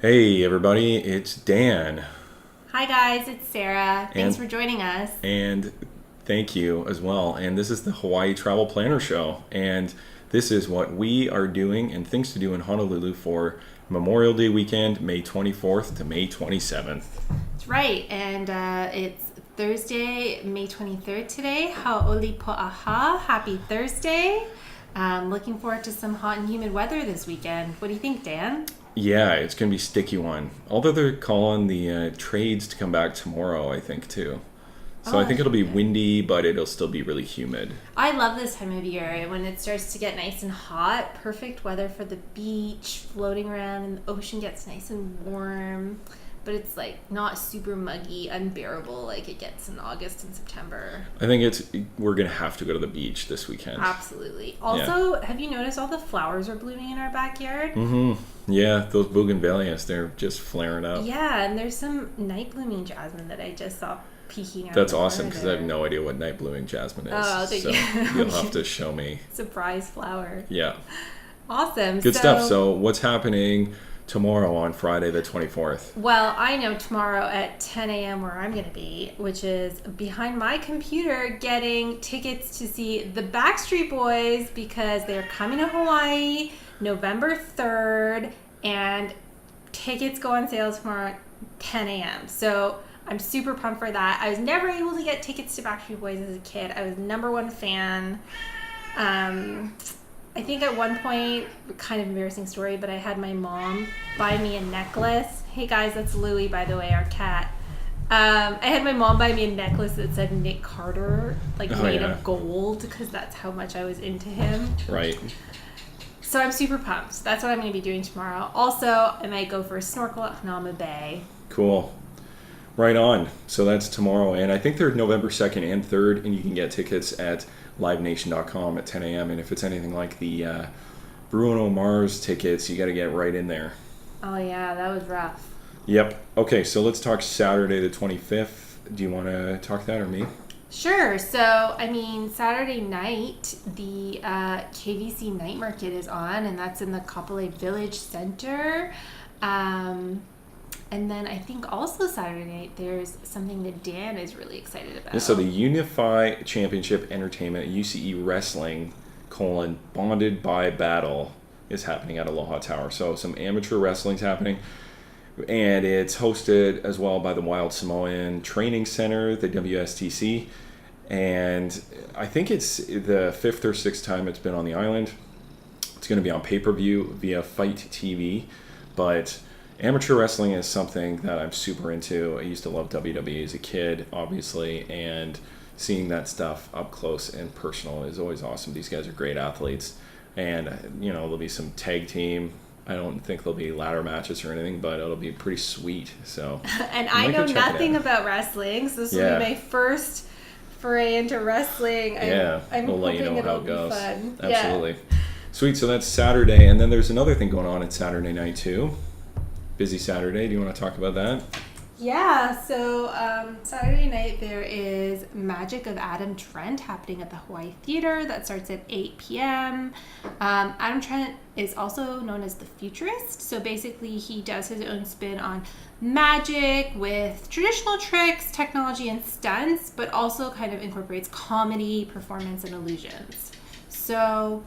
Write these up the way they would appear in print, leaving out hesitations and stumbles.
Hey everybody, it's Dan, Hi guys, it's Sarah. Thanks and for joining us. and thank you as well. And this is the Hawaii Travel Planner Show, and this is what we are doing and things to do in Honolulu for Memorial Day weekend, May 24th to May 27th. That's right, and it's Thursday, May 23rd today. Ha'oli po'aha. Happy Thursday. Looking forward to some hot and humid weather this weekend. What do you think, Dan? Yeah, it's gonna be a sticky one. Although they're calling the trades to come back tomorrow, I think too. So Oh, I that think should it'll be be good. windy, but it'll still be really humid. I love this time of year when it starts to get nice and hot. Perfect weather for the beach, floating around, and the ocean gets nice and warm. But it's like not super muggy, unbearable like it gets in August and September. I think we're gonna have to go to the beach this weekend. Absolutely. Yeah. Also, have you noticed all the flowers are blooming in our backyard? Yeah, those bougainvilleas, they're just flaring up. Yeah, and there's some night blooming jasmine that I just saw peeking out of That's the awesome corner because I have there. no idea what night blooming jasmine is. Oh, So you'll have to show me. Surprise flower. Yeah. Awesome. Good stuff. So what's happening tomorrow on Friday the 24th? Well, I know tomorrow at 10 a.m. where I'm going to be, which is behind my computer getting tickets to see the Backstreet Boys because they're coming to Hawaii November 3rd, and tickets go on sale tomorrow at 10 a.m. So I'm super pumped for that. I was never able to get tickets to Backstreet Boys as a kid. I was number one fan. Um, I think at one point, kind of embarrassing story, but I had my mom buy me a necklace. Hey guys, that's Louie, by the way, our cat. I had my mom buy me a necklace that said Nick Carter, like Oh, made yeah. of gold, because that's how much I was into him. Right. So I'm super pumped. That's what I'm going to be doing tomorrow. Also, I might go for a snorkel at Hanama Bay. Cool. Right on. So that's tomorrow. And I think they're November 2nd and 3rd, and you can get tickets at livenation.com at 10 a.m. And if it's anything like the Bruno Mars tickets, you got to get right in there. Oh yeah, that was rough. Yep. Okay, so let's talk Saturday the 25th. Do you want to talk that or me? Sure. So, I mean, Saturday night, the KVC Night Market is on, and that's in the Kapolei Village Center. And then I think also Saturday night, there's something that Dan is really excited about. Yeah, so the Unify Championship Entertainment UCE Wrestling Bonded by Battle is happening at Aloha Tower. So some amateur wrestling's happening. And it's hosted as well by the Wild Samoan Training Center, the WSTC. And I think it's the fifth or sixth time it's been on the island. It's going to be on pay-per-view via Fight TV. But amateur wrestling is something that I'm super into. I used to love WWE as a kid, obviously, and seeing that stuff up close and personal is always awesome. These guys are great athletes. And, there'll be some tag team. I don't think there'll be ladder matches or anything, but it'll be pretty sweet. So, And you I might go know check it nothing out. about wrestling, so this will Yeah. be my first foray into wrestling. I'm We'll let you hoping know how it'll it be goes. fun. Absolutely. Sweet. So that's Saturday, and then there's another thing going on at Saturday night too. Busy Saturday. Do you want to talk about that? Yeah, so Saturday night there is Magic of Adam Trent happening at the Hawaii Theater. That starts at 8 p.m. Adam Trent is also known as the Futurist. So basically, he does his own spin on magic with traditional tricks, technology, and stunts, but also kind of incorporates comedy, performance, and illusions. So,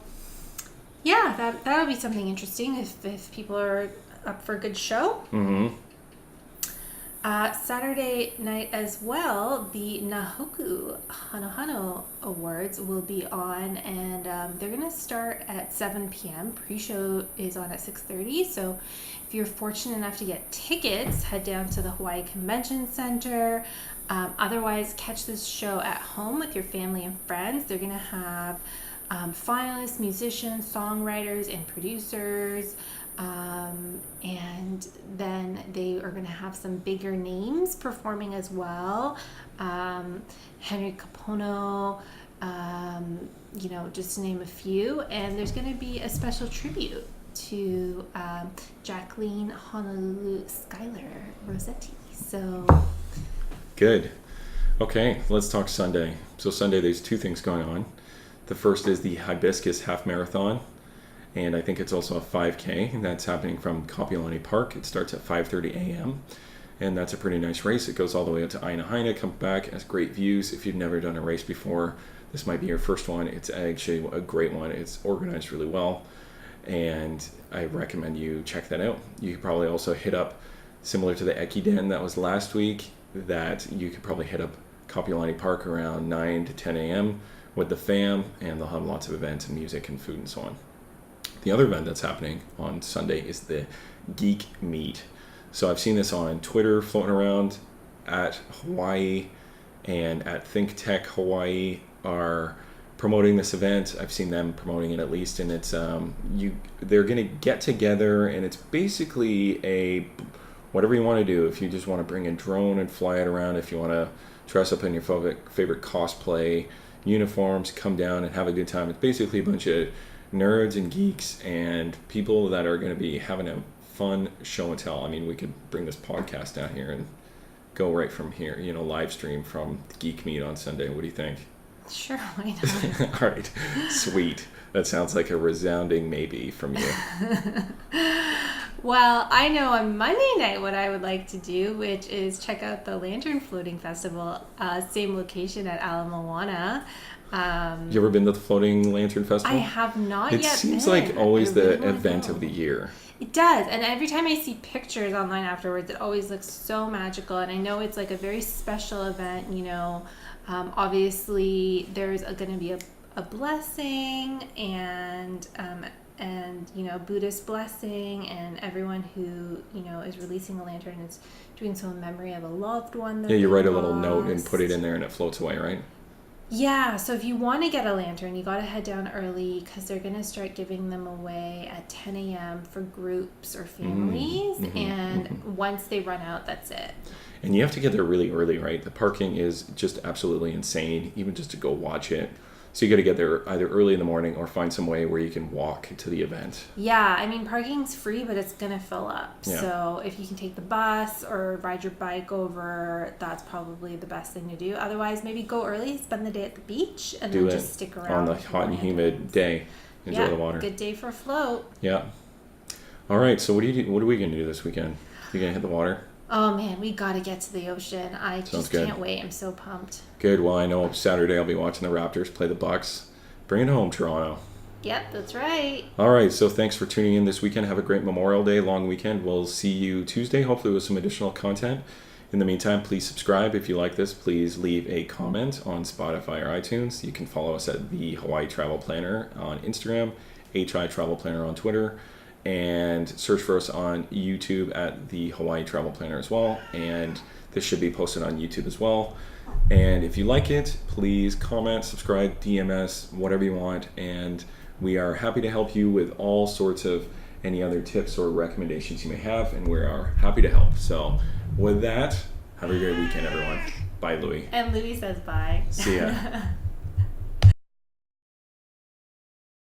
yeah, that'll be something interesting if people are up for a good show. Mm-hmm. Saturday night as well, the Nahoku Hanohano Awards will be on, and they're going to start at 7 p.m. Pre-show is on at 6:30, so if you're fortunate enough to get tickets, head down to the Hawaii Convention Center. Otherwise, catch this show at home with your family and friends. They're going to have finalists, musicians, songwriters, and producers. And then they are going to have some bigger names performing as well. Henry Capono, just to name a few. And there's going to be a special tribute to Jacqueline Honolulu Schuyler Rossetti. So Good. Okay, let's talk Sunday. So Sunday, there's two things going on. The first is the Hibiscus Half Marathon, And I think it's also a 5K that's happening from Kapiolani Park. It starts at 5:30 a.m. And that's a pretty nice race. It goes all the way up to Aina Haina, comes back, has great views. If you've never done a race before, this might be your first one. It's actually a great one. It's organized really well, and I recommend you check that out. You could probably also hit up, similar to the Ekiden that was last week, that you could probably hit up Kapiolani Park around 9 to 10 a.m. with the fam, and they'll have lots of events and music and food and so on. The other event that's happening on Sunday is the Geek Meet. So I've seen this on Twitter floating around at Hawaii, and at Think Tech Hawaii are promoting this event. I've seen them promoting it at least, and it's they're going to get together, and it's basically a whatever you want to do. If you just want to bring a drone and fly it around, if you want to dress up in your favorite cosplay uniforms, come down and have a good time. It's basically a bunch of nerds and geeks and people that are going to be having a fun show and tell. I mean, we could bring this podcast down here and go right from here, live stream from the Geek Meet on Sunday. What do you think? Sure, why not? All right, sweet. That sounds like a resounding maybe from you. Well, I know on Monday night what I would like to do, which is check out the Lantern Floating Festival, same location at Ala Moana. You ever been to the Floating Lantern Festival? I have not yet. It seems been. like always really the event of the year. It does, and every time I see pictures online afterwards, it always looks so magical. And I know it's like a very special event. Obviously there's going to be a blessing and Buddhist blessing, and everyone who is releasing a lantern is doing so in memory of a loved one. That You write a lost. little note and put it in there, and it floats away, right? Yeah, so if you want to get a lantern, you got to head down early because they're going to start giving them away at 10 a.m. for groups or families, once they run out, that's it. And you have to get there really early, right? The parking is just absolutely insane, even just to go watch it. So you got to get there either early in the morning or find some way where you can walk to the event. Yeah, I mean, parking's free, but it's going to fill up. Yeah. So if you can take the bus or ride your bike over, that's probably the best thing to do. Otherwise, maybe go early, spend the day at the beach, and then just stick around. On the hot and humid day. Enjoy the water. Good day for a float. Yeah. All right, so what are we going to do this weekend? You going to hit the water? Oh man, we got to get to the ocean. I just can't wait. I'm so pumped. Good. Well, I know Saturday I'll be watching the Raptors play the Bucks. Bring it home, Toronto. Yep, that's right. All right, so thanks for tuning in this weekend. Have a great Memorial Day, long weekend. We'll see you Tuesday, hopefully with some additional content. In the meantime, please subscribe. If you like this, please leave a comment on Spotify or iTunes. You can follow us at The Hawaii Travel Planner on Instagram, HI Travel Planner on Twitter, and search for us on YouTube at The Hawaii Travel Planner as well. And this should be posted on YouTube as well. And if you like it, please comment, subscribe, DMS, whatever you want. And we are happy to help you with all sorts of any other tips or recommendations you may have. And we are happy to help. So with that, have a great weekend, everyone. Bye, Louie. And Louie says bye. See ya.